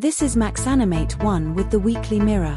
This is MaxAnimate 1 with the Weekly Mirror.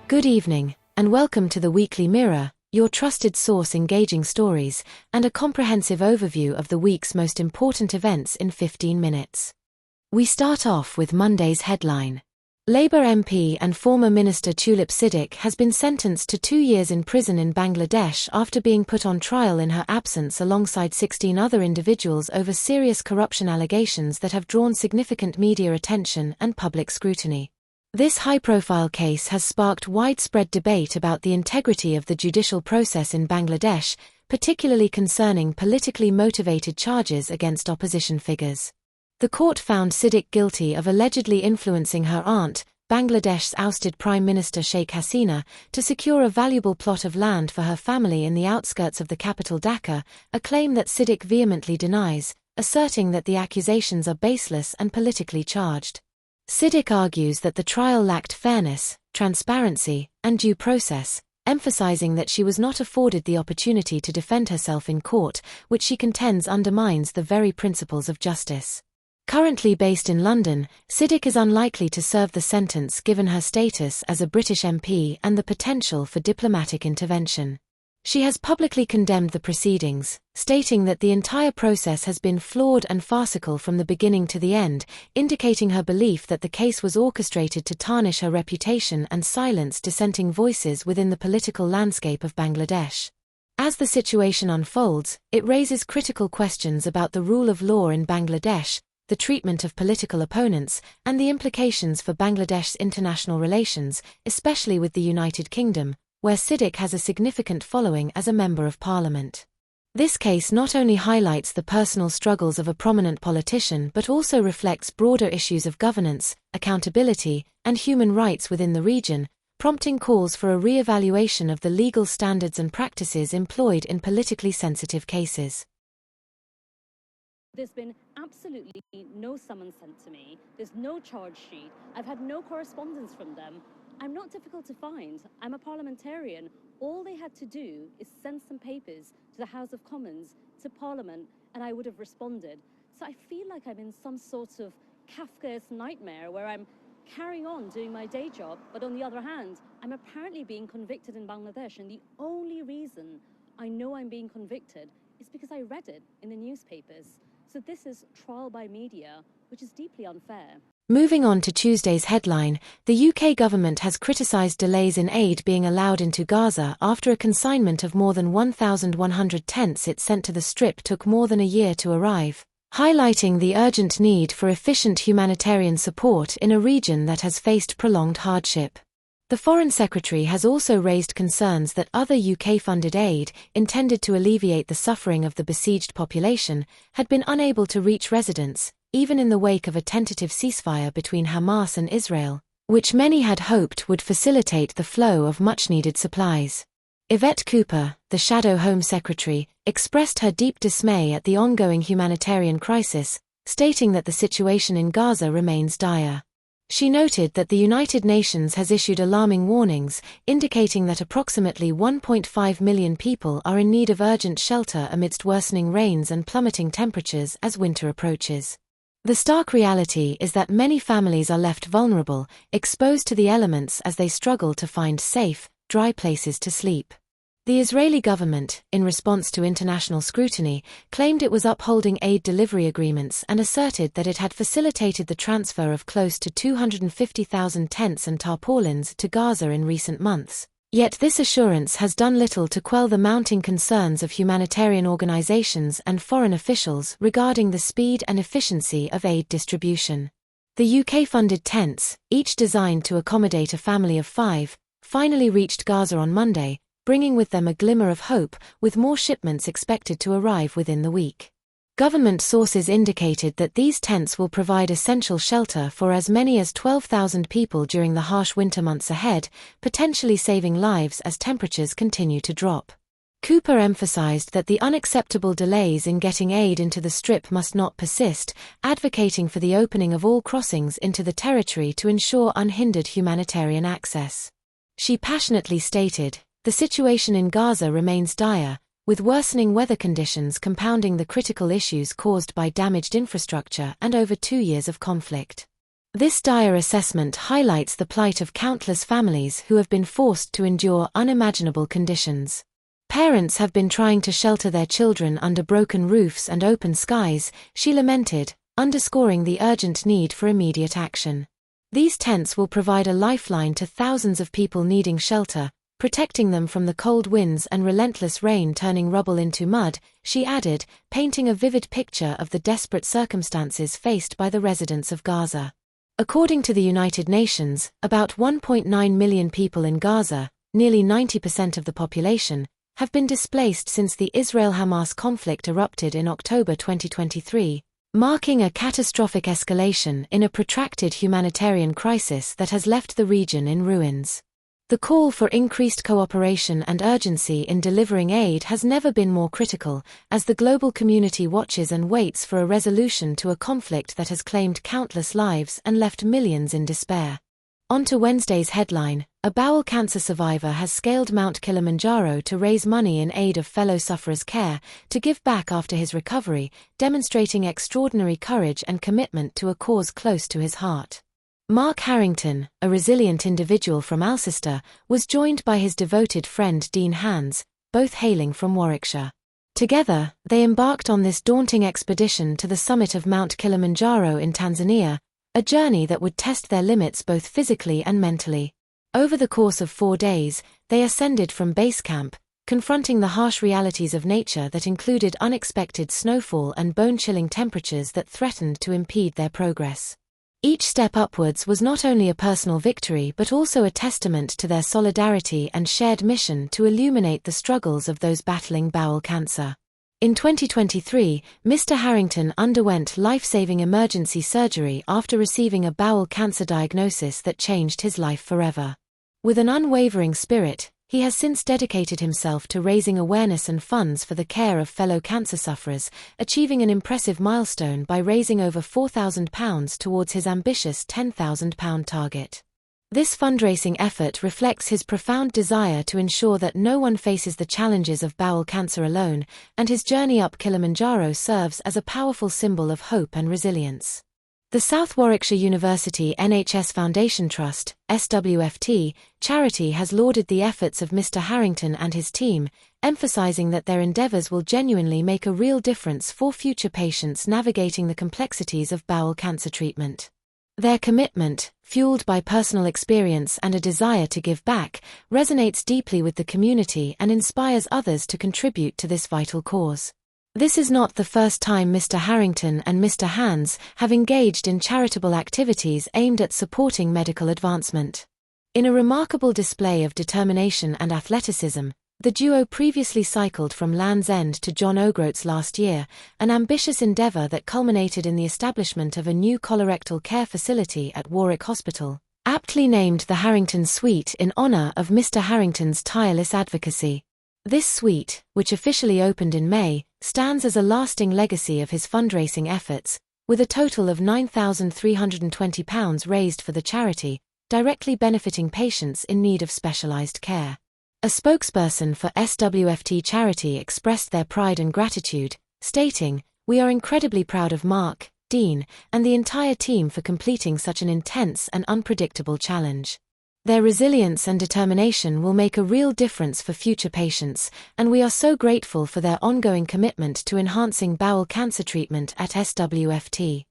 Good evening, and welcome to the Weekly Mirror, your trusted source engaging stories, and a comprehensive overview of the week's most important events in 15 minutes. We start off with Monday's headline. Labour MP and former Minister Tulip Siddique has been sentenced to 2 years in prison in Bangladesh after being put on trial in her absence alongside 16 other individuals over serious corruption allegations that have drawn significant media attention and public scrutiny. This high-profile case has sparked widespread debate about the integrity of the judicial process in Bangladesh, particularly concerning politically motivated charges against opposition figures. The court found Siddique guilty of allegedly influencing her aunt, Bangladesh's ousted Prime Minister Sheikh Hasina, to secure a valuable plot of land for her family in the outskirts of the capital Dhaka, a claim that Siddique vehemently denies, asserting that the accusations are baseless and politically charged. Siddique argues that the trial lacked fairness, transparency, and due process, emphasizing that she was not afforded the opportunity to defend herself in court, which she contends undermines the very principles of justice. Currently based in London, Siddique is unlikely to serve the sentence given her status as a British MP and the potential for diplomatic intervention. She has publicly condemned the proceedings, stating that the entire process has been flawed and farcical from the beginning to the end, indicating her belief that the case was orchestrated to tarnish her reputation and silence dissenting voices within the political landscape of Bangladesh. As the situation unfolds, it raises critical questions about the rule of law in Bangladesh, the treatment of political opponents, and the implications for Bangladesh's international relations, especially with the United Kingdom, where Siddique has a significant following as a Member of Parliament. This case not only highlights the personal struggles of a prominent politician but also reflects broader issues of governance, accountability, and human rights within the region, prompting calls for a re-evaluation of the legal standards and practices employed in politically sensitive cases. There's been absolutely no summons sent to me. There's no charge sheet. I've had no correspondence from them. I'm not difficult to find. I'm a parliamentarian. All they had to do is send some papers to the House of Commons, to Parliament, and I would have responded. So I feel like I'm in some sort of Kafkaesque nightmare where I'm carrying on doing my day job, but on the other hand, I'm apparently being convicted in Bangladesh, and the only reason I know I'm being convicted is because I read it in the newspapers. So this is trial by media, which is deeply unfair. Moving on to Tuesday's headline, the UK government has criticised delays in aid being allowed into Gaza after a consignment of more than 1,100 tents it sent to the Strip took more than a year to arrive, highlighting the urgent need for efficient humanitarian support in a region that has faced prolonged hardship. The Foreign Secretary has also raised concerns that other UK-funded aid, intended to alleviate the suffering of the besieged population, had been unable to reach residents, even in the wake of a tentative ceasefire between Hamas and Israel, which many had hoped would facilitate the flow of much-needed supplies. Yvette Cooper, the Shadow Home Secretary, expressed her deep dismay at the ongoing humanitarian crisis, stating that the situation in Gaza remains dire. She noted that the United Nations has issued alarming warnings, indicating that approximately 1.5 million people are in need of urgent shelter amidst worsening rains and plummeting temperatures as winter approaches. The stark reality is that many families are left vulnerable, exposed to the elements as they struggle to find safe, dry places to sleep. The Israeli government, in response to international scrutiny, claimed it was upholding aid delivery agreements and asserted that it had facilitated the transfer of close to 250,000 tents and tarpaulins to Gaza in recent months. Yet this assurance has done little to quell the mounting concerns of humanitarian organizations and foreign officials regarding the speed and efficiency of aid distribution. The UK-funded tents, each designed to accommodate a family of 5, finally reached Gaza on Monday, bringing with them a glimmer of hope, with more shipments expected to arrive within the week. Government sources indicated that these tents will provide essential shelter for as many as 12,000 people during the harsh winter months ahead, potentially saving lives as temperatures continue to drop. Cooper emphasized that the unacceptable delays in getting aid into the Strip must not persist, advocating for the opening of all crossings into the territory to ensure unhindered humanitarian access. She passionately stated, "The situation in Gaza remains dire, with worsening weather conditions compounding the critical issues caused by damaged infrastructure and over 2 years of conflict. This dire assessment highlights the plight of countless families who have been forced to endure unimaginable conditions. Parents have been trying to shelter their children under broken roofs and open skies, she lamented, underscoring the urgent need for immediate action. These tents will provide a lifeline to thousands of people needing shelter, protecting them from the cold winds and relentless rain turning rubble into mud, she added, painting a vivid picture of the desperate circumstances faced by the residents of Gaza. According to the United Nations, about 1.9 million people in Gaza, nearly 90% of the population, have been displaced since the Israel-Hamas conflict erupted in October 2023, marking a catastrophic escalation in a protracted humanitarian crisis that has left the region in ruins. The call for increased cooperation and urgency in delivering aid has never been more critical, as the global community watches and waits for a resolution to a conflict that has claimed countless lives and left millions in despair. On to Wednesday's headline: a bowel cancer survivor has scaled Mount Kilimanjaro to raise money in aid of fellow sufferers' care, to give back after his recovery, demonstrating extraordinary courage and commitment to a cause close to his heart. Mark Harrington, a resilient individual from Alcester, was joined by his devoted friend Dean Hans, both hailing from Warwickshire. Together, they embarked on this daunting expedition to the summit of Mount Kilimanjaro in Tanzania, a journey that would test their limits both physically and mentally. Over the course of 4 days, they ascended from base camp, confronting the harsh realities of nature that included unexpected snowfall and bone-chilling temperatures that threatened to impede their progress. Each step upwards was not only a personal victory but also a testament to their solidarity and shared mission to illuminate the struggles of those battling bowel cancer. In 2023, Mr. Harrington underwent life-saving emergency surgery after receiving a bowel cancer diagnosis that changed his life forever. With an unwavering spirit, he has since dedicated himself to raising awareness and funds for the care of fellow cancer sufferers, achieving an impressive milestone by raising over £4,000 towards his ambitious £10,000 target. This fundraising effort reflects his profound desire to ensure that no one faces the challenges of bowel cancer alone, and his journey up Kilimanjaro serves as a powerful symbol of hope and resilience. The South Warwickshire University NHS Foundation Trust, SWFT, charity has lauded the efforts of Mr. Harrington and his team, emphasising that their endeavours will genuinely make a real difference for future patients navigating the complexities of bowel cancer treatment. Their commitment, fueled by personal experience and a desire to give back, resonates deeply with the community and inspires others to contribute to this vital cause. This is not the first time Mr. Harrington and Mr. Hans have engaged in charitable activities aimed at supporting medical advancement. In a remarkable display of determination and athleticism, the duo previously cycled from Land's End to John O'Groats last year, an ambitious endeavour that culminated in the establishment of a new colorectal care facility at Warwick Hospital, aptly named the Harrington Suite in honour of Mr. Harrington's tireless advocacy. This suite, which officially opened in May, stands as a lasting legacy of his fundraising efforts, with a total of £9,320 raised for the charity, directly benefiting patients in need of specialised care. A spokesperson for SWFT Charity expressed their pride and gratitude, stating, "We are incredibly proud of Mark, Dean, and the entire team for completing such an intense and unpredictable challenge. Their resilience and determination will make a real difference for future patients, and we are so grateful for their ongoing commitment to enhancing bowel cancer treatment at SWFT."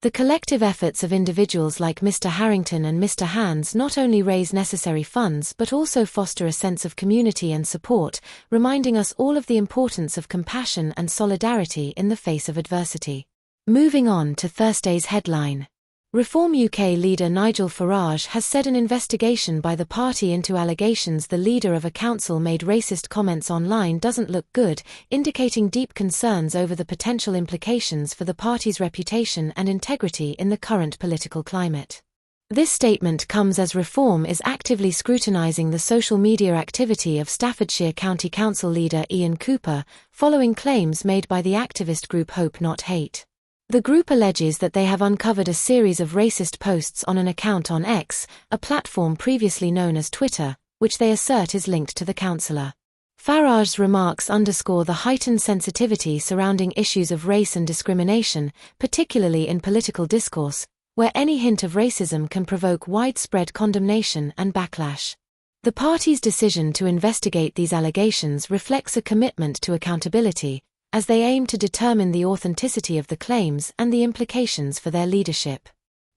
The collective efforts of individuals like Mr. Harrington and Mr. Hans not only raise necessary funds but also foster a sense of community and support, reminding us all of the importance of compassion and solidarity in the face of adversity. Moving on to Thursday's headline. Reform UK leader Nigel Farage has said an investigation by the party into allegations the leader of a council made racist comments online doesn't look good, indicating deep concerns over the potential implications for the party's reputation and integrity in the current political climate. This statement comes as Reform is actively scrutinising the social media activity of Staffordshire County Council leader Ian Cooper, following claims made by the activist group Hope Not Hate. The group alleges that they have uncovered a series of racist posts on an account on X, a platform previously known as Twitter, which they assert is linked to the councillor. Farage's remarks underscore the heightened sensitivity surrounding issues of race and discrimination, particularly in political discourse, where any hint of racism can provoke widespread condemnation and backlash. The party's decision to investigate these allegations reflects a commitment to accountability, as they aim to determine the authenticity of the claims and the implications for their leadership.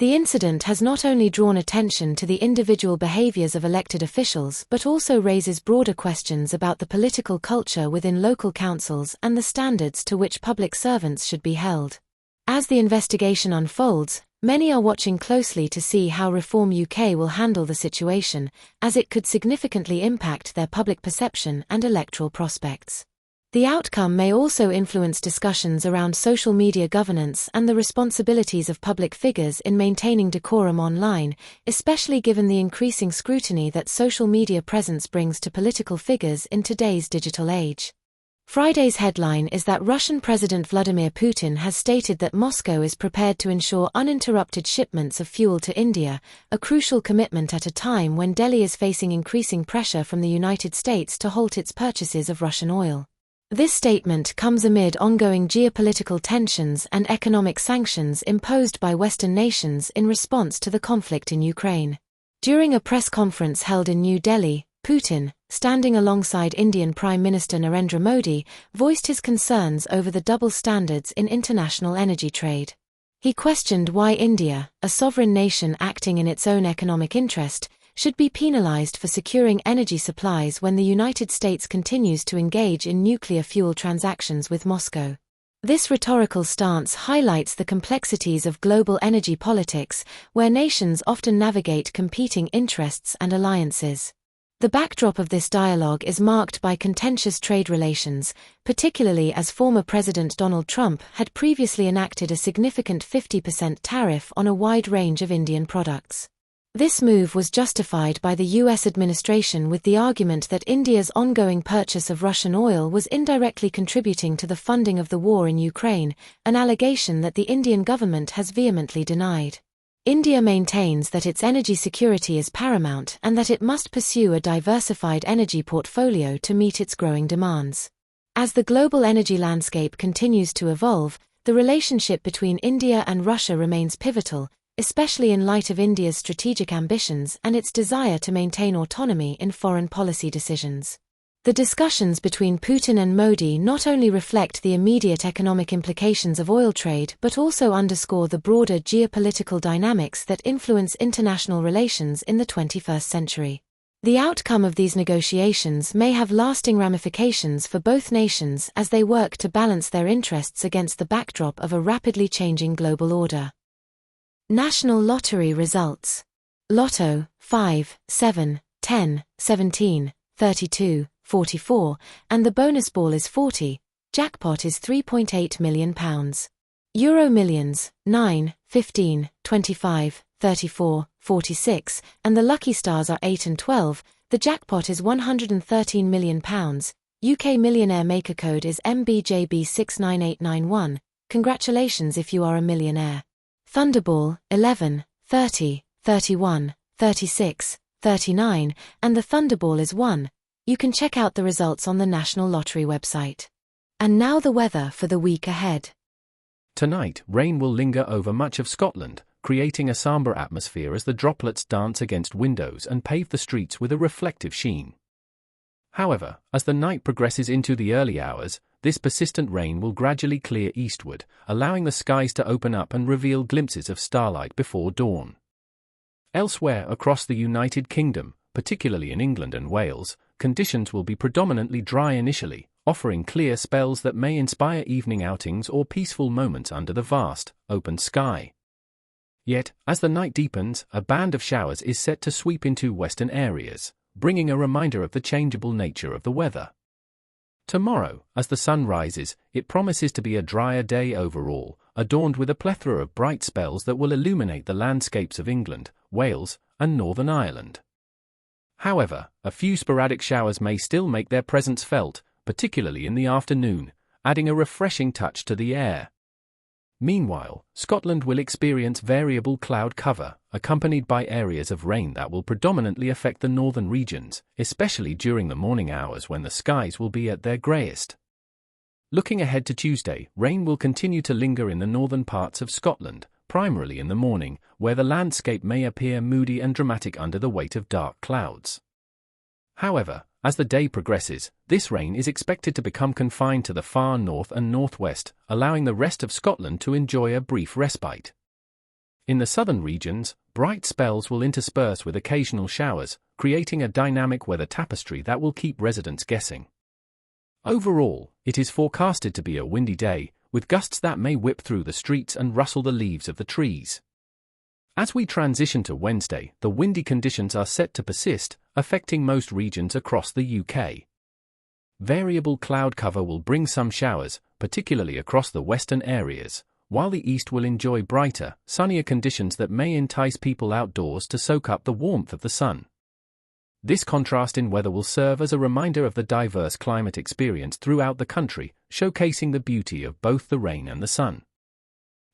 The incident has not only drawn attention to the individual behaviors of elected officials but also raises broader questions about the political culture within local councils and the standards to which public servants should be held. As the investigation unfolds, many are watching closely to see how Reform UK will handle the situation, as it could significantly impact their public perception and electoral prospects. The outcome may also influence discussions around social media governance and the responsibilities of public figures in maintaining decorum online, especially given the increasing scrutiny that social media presence brings to political figures in today's digital age. Friday's headline is that Russian President Vladimir Putin has stated that Moscow is prepared to ensure uninterrupted shipments of fuel to India, a crucial commitment at a time when Delhi is facing increasing pressure from the United States to halt its purchases of Russian oil. This statement comes amid ongoing geopolitical tensions and economic sanctions imposed by Western nations in response to the conflict in Ukraine. During a press conference held in New Delhi, Putin, standing alongside Indian Prime Minister Narendra Modi, voiced his concerns over the double standards in international energy trade. He questioned why India, a sovereign nation acting in its own economic interest, should be penalized for securing energy supplies when the United States continues to engage in nuclear fuel transactions with Moscow. This rhetorical stance highlights the complexities of global energy politics, where nations often navigate competing interests and alliances. The backdrop of this dialogue is marked by contentious trade relations, particularly as former President Donald Trump had previously enacted a significant 50% tariff on a wide range of Indian products. This move was justified by the U.S. administration with the argument that India's ongoing purchase of Russian oil was indirectly contributing to the funding of the war in Ukraine, an allegation that the Indian government has vehemently denied. India maintains that its energy security is paramount and that it must pursue a diversified energy portfolio to meet its growing demands. As the global energy landscape continues to evolve, the relationship between India and Russia remains pivotal, especially in light of India's strategic ambitions and its desire to maintain autonomy in foreign policy decisions. The discussions between Putin and Modi not only reflect the immediate economic implications of oil trade but also underscore the broader geopolitical dynamics that influence international relations in the 21st century. The outcome of these negotiations may have lasting ramifications for both nations as they work to balance their interests against the backdrop of a rapidly changing global order. National Lottery results. Lotto, 5, 7, 10, 17, 32, 44, and the bonus ball is 40, jackpot is £3.8 million. Euro Millions, 9, 15, 25, 34, 46, and the lucky stars are 8 and 12, the jackpot is £113 million, UK Millionaire Maker Code is MBJB69891, congratulations if you are a millionaire. Thunderball, 11, 30, 31, 36, 39, and the Thunderball is 1. You can check out the results on the National Lottery website. And now the weather for the week ahead. Tonight, rain will linger over much of Scotland, creating a somber atmosphere as the droplets dance against windows and pave the streets with a reflective sheen. However, as the night progresses into the early hours, this persistent rain will gradually clear eastward, allowing the skies to open up and reveal glimpses of starlight before dawn. Elsewhere across the United Kingdom, particularly in England and Wales, conditions will be predominantly dry initially, offering clear spells that may inspire evening outings or peaceful moments under the vast, open sky. Yet, as the night deepens, a band of showers is set to sweep into western areas, bringing a reminder of the changeable nature of the weather. Tomorrow, as the sun rises, it promises to be a drier day overall, adorned with a plethora of bright spells that will illuminate the landscapes of England, Wales, and Northern Ireland. However, a few sporadic showers may still make their presence felt, particularly in the afternoon, adding a refreshing touch to the air. Meanwhile, Scotland will experience variable cloud cover, accompanied by areas of rain that will predominantly affect the northern regions, especially during the morning hours when the skies will be at their greyest. Looking ahead to Tuesday, rain will continue to linger in the northern parts of Scotland, primarily in the morning, where the landscape may appear moody and dramatic under the weight of dark clouds. However, as the day progresses, this rain is expected to become confined to the far north and northwest, allowing the rest of Scotland to enjoy a brief respite. In the southern regions, bright spells will intersperse with occasional showers, creating a dynamic weather tapestry that will keep residents guessing. Overall, it is forecasted to be a windy day, with gusts that may whip through the streets and rustle the leaves of the trees. As we transition to Wednesday, the windy conditions are set to persist, affecting most regions across the UK. Variable cloud cover will bring some showers, particularly across the western areas, while the east will enjoy brighter, sunnier conditions that may entice people outdoors to soak up the warmth of the sun. This contrast in weather will serve as a reminder of the diverse climate experienced throughout the country, showcasing the beauty of both the rain and the sun.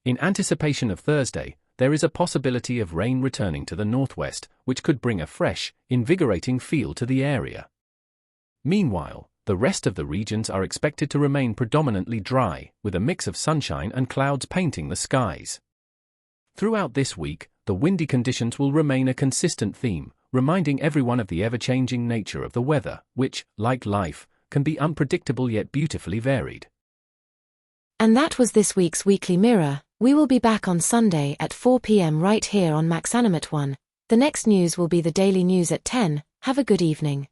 In anticipation of Thursday, there is a possibility of rain returning to the northwest, which could bring a fresh, invigorating feel to the area. Meanwhile, the rest of the regions are expected to remain predominantly dry, with a mix of sunshine and clouds painting the skies. Throughout this week, the windy conditions will remain a consistent theme, reminding everyone of the ever-changing nature of the weather, which, like life, can be unpredictable yet beautifully varied. And that was this week's Weekly Mirror. We will be back on Sunday at 4 p.m. right here on MaxAnimate 1. The next news will be the daily news at 10. Have a good evening.